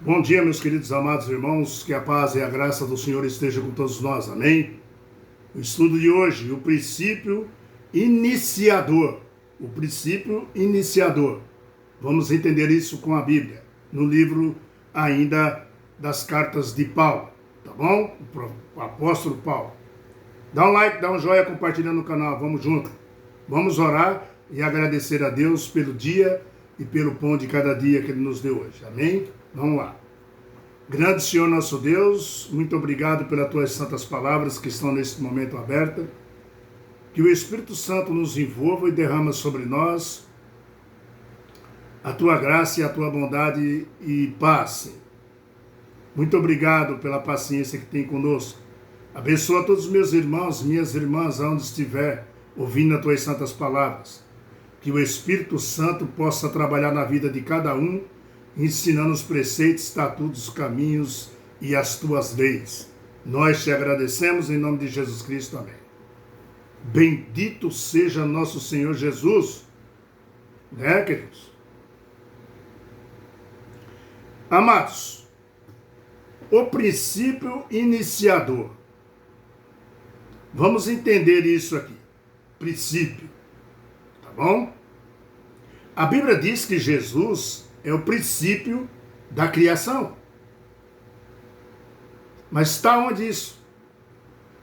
Bom dia, meus queridos amados irmãos, que a paz e a graça do Senhor esteja com todos nós, amém? O estudo de hoje, o princípio iniciador. O princípio iniciador. Vamos entender isso com a Bíblia, no livro ainda das cartas de Paulo, tá bom? O apóstolo Paulo. Dá um like, dá um joinha compartilhando no canal, vamos junto. Vamos orar e agradecer a Deus pelo dia e pelo pão de cada dia que Ele nos deu hoje, amém? Vamos lá. Grande Senhor nosso Deus, muito obrigado pelas tuas santas palavras que estão neste momento abertas. Que o Espírito Santo nos envolva e derrama sobre nós a tua graça e a tua bondade e paz. Muito obrigado pela paciência que tem conosco. Abençoa todos os meus irmãos, minhas irmãs, aonde estiver, ouvindo as tuas santas palavras. Que o Espírito Santo possa trabalhar na vida de cada um, ensinando os preceitos, estatutos, caminhos e as tuas leis. Nós te agradecemos em nome de Jesus Cristo. Amém. Bendito seja nosso Senhor Jesus. Né, queridos? Amados, o princípio iniciador. Vamos entender isso aqui. Princípio. Tá bom? A Bíblia diz que Jesus é o princípio da criação. Mas está onde isso?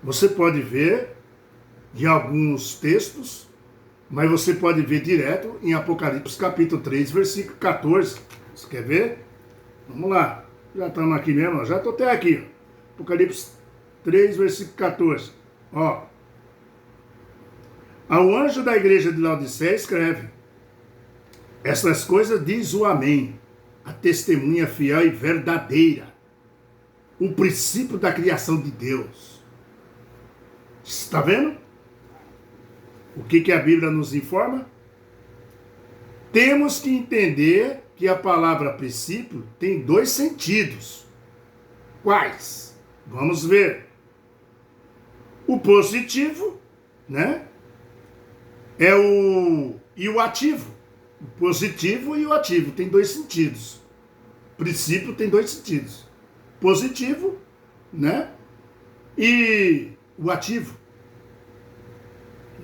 Você pode ver em alguns textos, mas você pode ver direto em Apocalipse capítulo 3, versículo 14. Você quer ver? Vamos lá. Já estamos aqui mesmo, já estou até aqui. Apocalipse 3, versículo 14. Ó. Ao anjo da igreja de Laodiceia escreve: essas coisas diz o Amém, a testemunha fiel e verdadeira, o princípio da criação de Deus. Está vendo? O que a Bíblia nos informa? Temos que entender que a palavra princípio tem dois sentidos. Quais? Vamos ver. O positivo, né? E o ativo. O positivo e o ativo tem dois sentidos. Princípio tem dois sentidos. Positivo, né? E o ativo,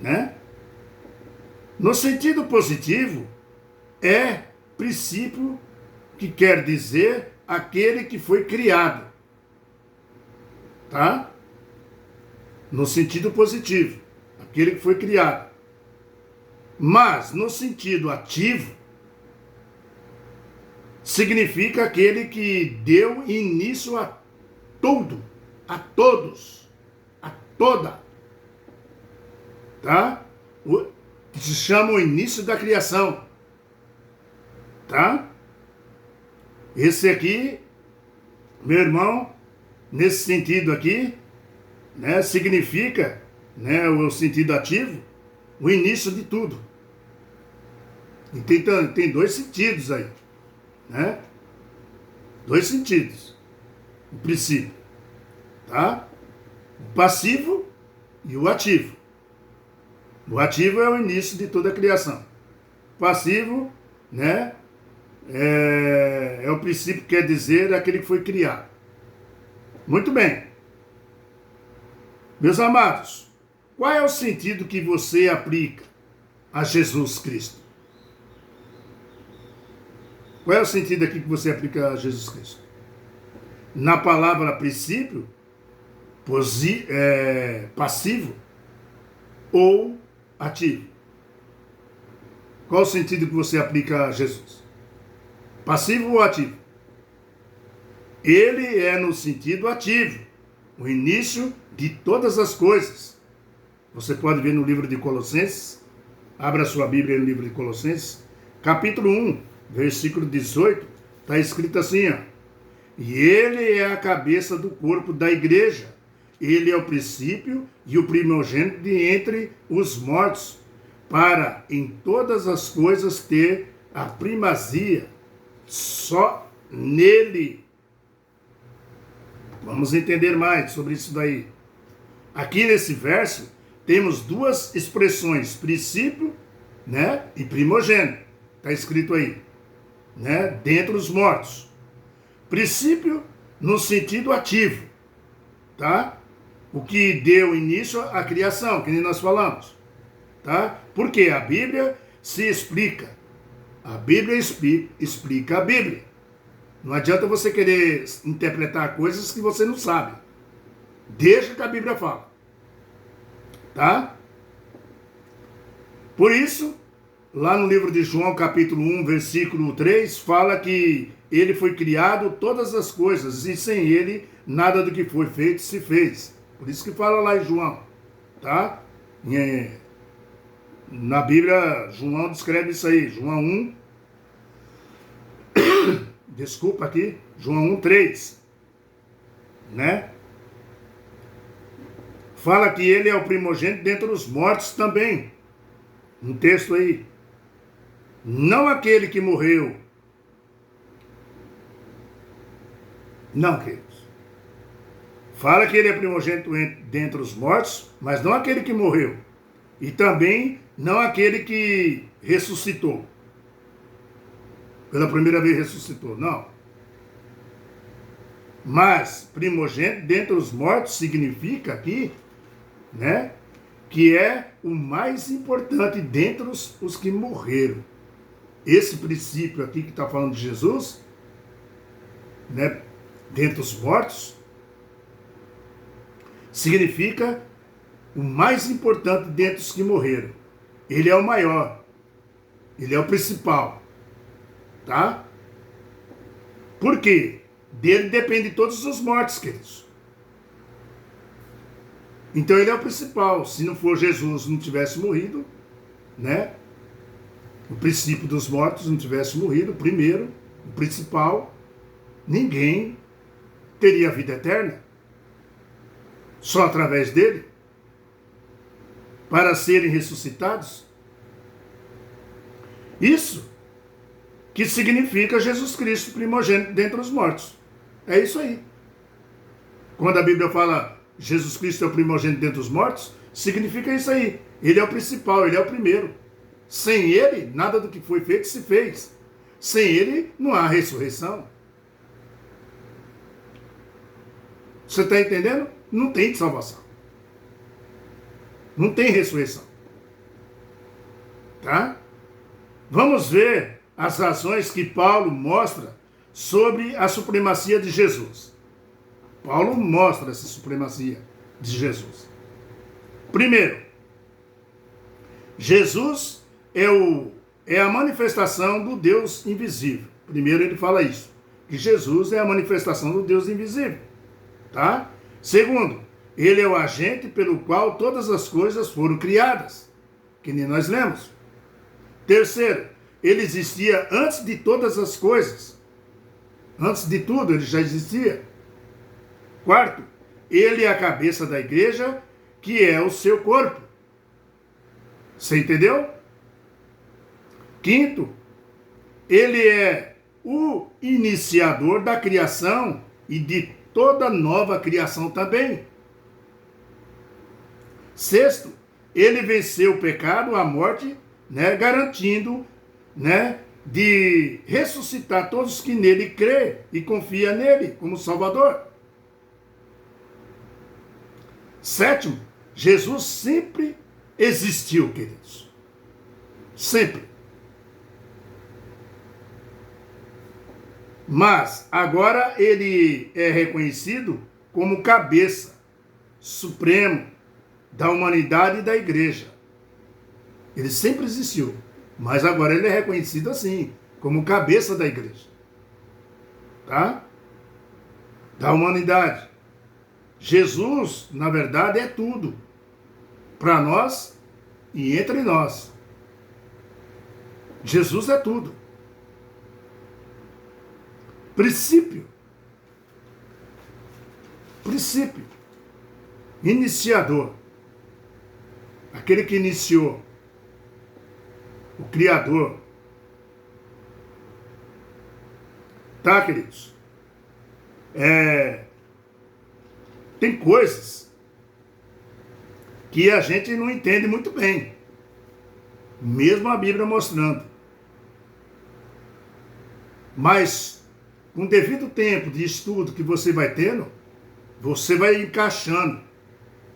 né? No sentido positivo, é princípio que quer dizer aquele que foi criado. Tá? No sentido positivo, aquele que foi criado. Mas, no sentido ativo, significa aquele que deu início a tudo, a todos, a toda. Tá? Que se chama o início da criação. Tá? Esse aqui, meu irmão, nesse sentido aqui, né, significa, né, o sentido ativo, o início de tudo. E tem dois sentidos aí, né? Dois sentidos. O princípio, tá? O passivo e o ativo. O ativo é o início de toda a criação. O passivo, né? É o princípio que quer dizer aquele que foi criado. Muito bem. Meus amados, qual é o sentido que você aplica a Jesus Cristo? Qual é o sentido aqui que você aplica a Jesus Cristo? Na palavra princípio, passivo ou ativo? Qual o sentido que você aplica a Jesus? Passivo ou ativo? Ele é no sentido ativo, o início de todas as coisas. Você pode ver no livro de Colossenses, abra sua Bíblia no livro de Colossenses, capítulo 1, versículo 18, está escrito assim, ó: e ele é a cabeça do corpo da igreja, ele é o princípio e o primogênito de entre os mortos, para em todas as coisas ter a primazia, só nele. Vamos entender mais sobre isso daí. Aqui nesse verso, temos duas expressões, princípio, né, e primogênito. Está escrito aí, né, dentre os mortos. Princípio no sentido ativo, tá? O que deu início à criação, que nem nós falamos, tá? Porque a Bíblia se explica. A Bíblia explica a Bíblia. Não adianta você querer interpretar coisas que você não sabe. Deixa que a Bíblia fala. Tá? Por isso, lá no livro de João, capítulo 1, versículo 3, fala que ele foi criado todas as coisas, e sem ele, nada do que foi feito se fez. Por isso que fala lá em João. Tá? Na Bíblia, João descreve isso aí. João 1, desculpa aqui, João 1:3, né? Fala que ele é o primogênito dentre os mortos também. Um texto aí. Não aquele que morreu. Não, queridos. Fala que ele é primogênito dentre os mortos, mas não aquele que morreu. E também não aquele que ressuscitou. Pela primeira vez ressuscitou, não. Mas primogênito dentre os mortos significa aqui, né, que é o mais importante dentre os que morreram. Esse princípio aqui que está falando de Jesus, né, dentre os mortos, significa o mais importante dentre os que morreram. Ele é o maior. Ele é o principal. Tá? Por quê? Dele depende todos os mortos, queridos. Então ele é o principal. Se não for Jesus, não tivesse morrido, né? O princípio dos mortos não tivesse morrido, primeiro, o principal, ninguém teria vida eterna. Só através dele, para serem ressuscitados. Isso que significa Jesus Cristo, primogênito dentre os mortos. É isso aí. Quando a Bíblia fala Jesus Cristo é o primogênito dentre os mortos, significa isso aí. Ele é o principal, ele é o primeiro. Sem ele, nada do que foi feito se fez. Sem ele, não há ressurreição. Você está entendendo? Não tem salvação. Não tem ressurreição. Tá? Vamos ver as razões que Paulo mostra sobre a supremacia de Jesus. Paulo mostra essa supremacia de Jesus. Primeiro, Jesus é a manifestação do Deus invisível. Primeiro ele fala isso, que Jesus é a manifestação do Deus invisível. Tá? Segundo, ele é o agente pelo qual todas as coisas foram criadas, que nem nós lemos. Terceiro, ele existia antes de todas as coisas. Antes de tudo, ele já existia. Quarto, ele é a cabeça da igreja, que é o seu corpo. Você entendeu? Quinto, ele é o iniciador da criação e de toda nova criação também. Sexto, ele venceu o pecado, a morte, né, garantindo, né, de ressuscitar todos que nele crê e confia nele como Salvador. Sétimo, Jesus sempre existiu, queridos. Sempre. Mas agora ele é reconhecido como cabeça supremo da humanidade e da igreja. Ele sempre existiu, mas agora ele é reconhecido assim, como cabeça da igreja. Tá? Da humanidade. Jesus, na verdade, é tudo. Para nós e entre nós. Jesus é tudo. Princípio. Princípio. Iniciador. Aquele que iniciou. O Criador. Tá, queridos? Tem coisas que a gente não entende muito bem. Mesmo a Bíblia mostrando. Mas com o devido tempo de estudo que você vai tendo, você vai encaixando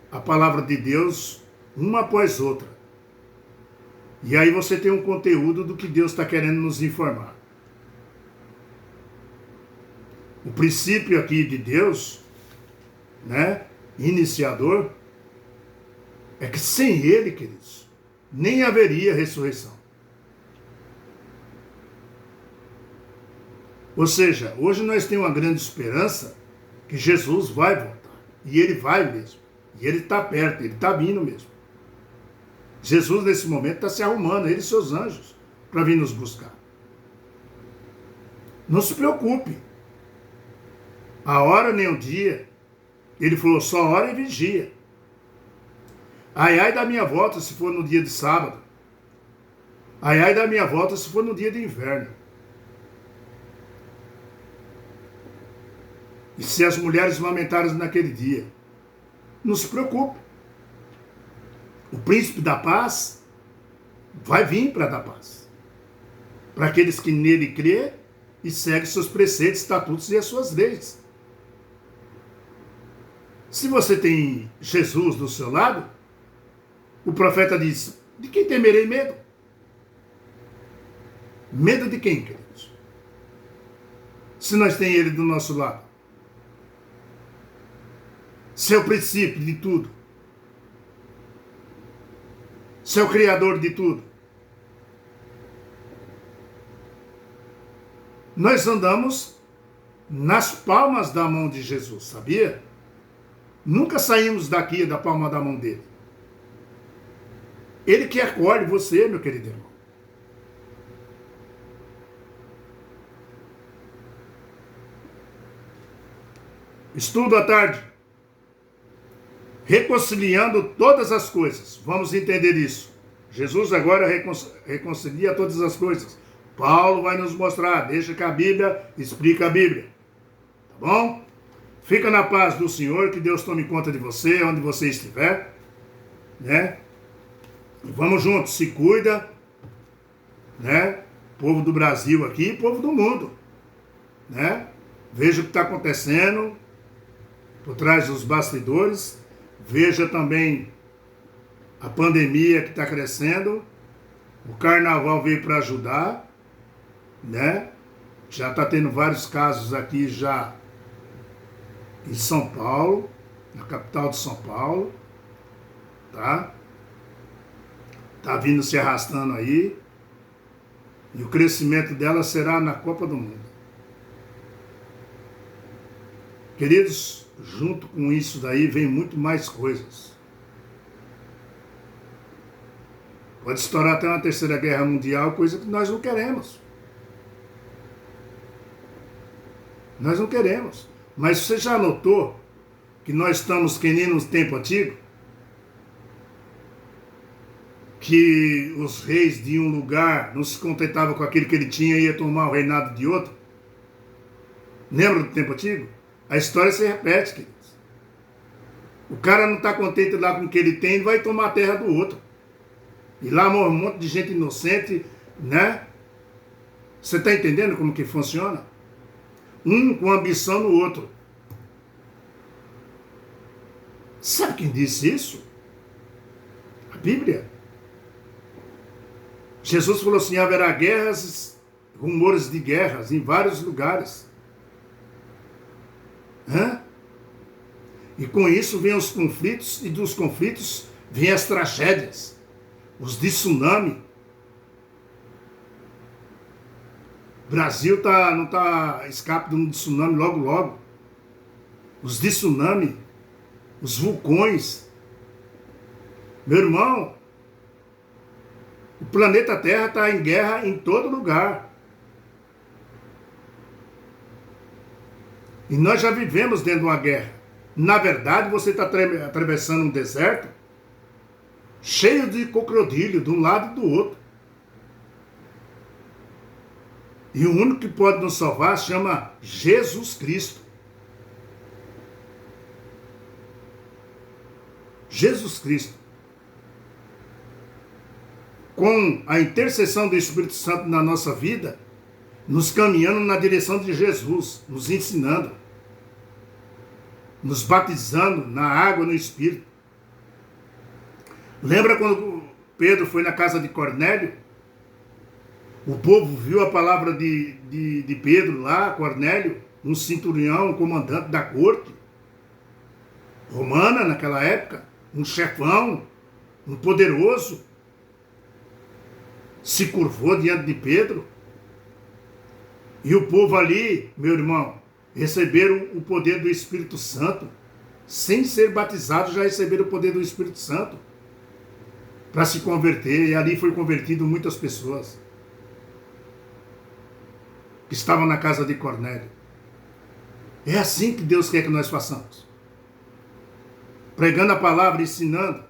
a palavra de Deus uma após outra. E aí você tem um conteúdo do que Deus está querendo nos informar. O princípio aqui de Deus, né, iniciador, é que sem Ele, queridos, nem haveria ressurreição. Ou seja, hoje nós temos uma grande esperança que Jesus vai voltar. E Ele vai mesmo. E Ele está perto, Ele está vindo mesmo. Jesus, nesse momento, está se arrumando, Ele e seus anjos, para vir nos buscar. Não se preocupe. A hora nem o dia. Ele falou, só hora e vigia. Ai, ai da minha volta se for no dia de sábado. Ai, ai da minha volta se for no dia de inverno. E se as mulheres lamentarem naquele dia, não se preocupe. O príncipe da paz vai vir para dar paz. Para aqueles que nele crê e seguem seus preceitos, estatutos e as suas leis. Se você tem Jesus do seu lado, o profeta diz, de quem temerei medo? Medo de quem, queridos? Se nós temos ele do nosso lado. Se é o princípio de tudo. Se é o criador de tudo. Nós andamos nas palmas da mão de Jesus, sabia? Nunca saímos daqui da palma da mão dele. Ele que acolhe você, meu querido irmão. Estudo à tarde. Reconciliando todas as coisas. Vamos entender isso. Jesus agora reconcilia todas as coisas. Paulo vai nos mostrar. Deixa que a Bíblia explica a Bíblia. Tá bom? Fica na paz do Senhor, que Deus tome conta de você, onde você estiver. Né? Vamos juntos, se cuida. Né? Povo do Brasil aqui, povo do mundo. Né? Veja o que está acontecendo por trás dos bastidores. Veja também a pandemia que está crescendo. O carnaval veio para ajudar, né? Já está tendo vários casos aqui já em São Paulo, na capital de São Paulo, tá? Tá vindo se arrastando aí. E o crescimento dela será na Copa do Mundo. Queridos, junto com isso daí vem muito mais coisas. Pode estourar até uma terceira guerra mundial, coisa que nós não queremos. Nós não queremos. Mas você já notou que nós estamos que nem no tempo antigo? Que os reis de um lugar não se contentavam com aquilo que ele tinha e ia tomar o reinado de outro? Lembra do tempo antigo? A história se repete, queridos. O cara não está contente lá com o que ele tem, ele vai tomar a terra do outro. E lá morre um monte de gente inocente, né? Você está entendendo como que funciona? Um com ambição no outro. Sabe quem disse isso? A Bíblia. Jesus falou assim, haverá guerras, rumores de guerras em vários lugares. E com isso vêm os conflitos, e dos conflitos vêm as tragédias, os de tsunami. O Brasil não está escape de um tsunami logo, logo. Os de tsunami, os vulcões. Meu irmão, o planeta Terra está em guerra em todo lugar. E nós já vivemos dentro de uma guerra. Na verdade, você está atravessando um deserto cheio de crocodilo de um lado e do outro. E o único que pode nos salvar se chama Jesus Cristo. Jesus Cristo. Com a intercessão do Espírito Santo na nossa vida, nos caminhando na direção de Jesus, nos ensinando, nos batizando na água e no Espírito. Lembra quando Pedro foi na casa de Cornélio? O povo viu a palavra de Pedro lá, Cornélio, um centurião, um comandante da corte romana naquela época, um chefão, um poderoso, se curvou diante de Pedro. E o povo ali, meu irmão, receberam o poder do Espírito Santo. Sem ser batizados, já receberam o poder do Espírito Santo para se converter. E ali foi convertido muitas pessoas que estavam na casa de Cornélio. É assim que Deus quer que nós façamos. Pregando a palavra, ensinando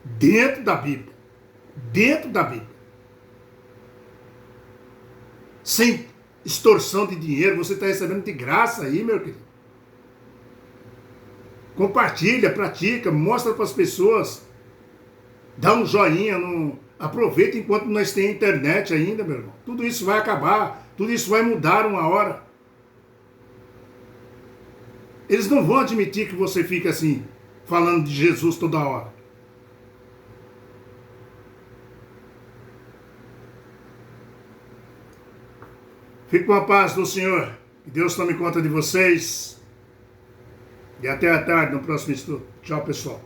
dentro da Bíblia. Dentro da Bíblia. Sem extorsão de dinheiro, você está recebendo de graça aí, meu querido. Compartilha, pratica, mostra para as pessoas. Dá um joinha, aproveita enquanto nós temos internet ainda, meu irmão. Tudo isso vai acabar, tudo isso vai mudar uma hora. Eles não vão admitir que você fica assim, falando de Jesus toda hora. Fique com a paz do Senhor. Que Deus tome conta de vocês. E até a tarde no próximo estudo. Tchau, pessoal.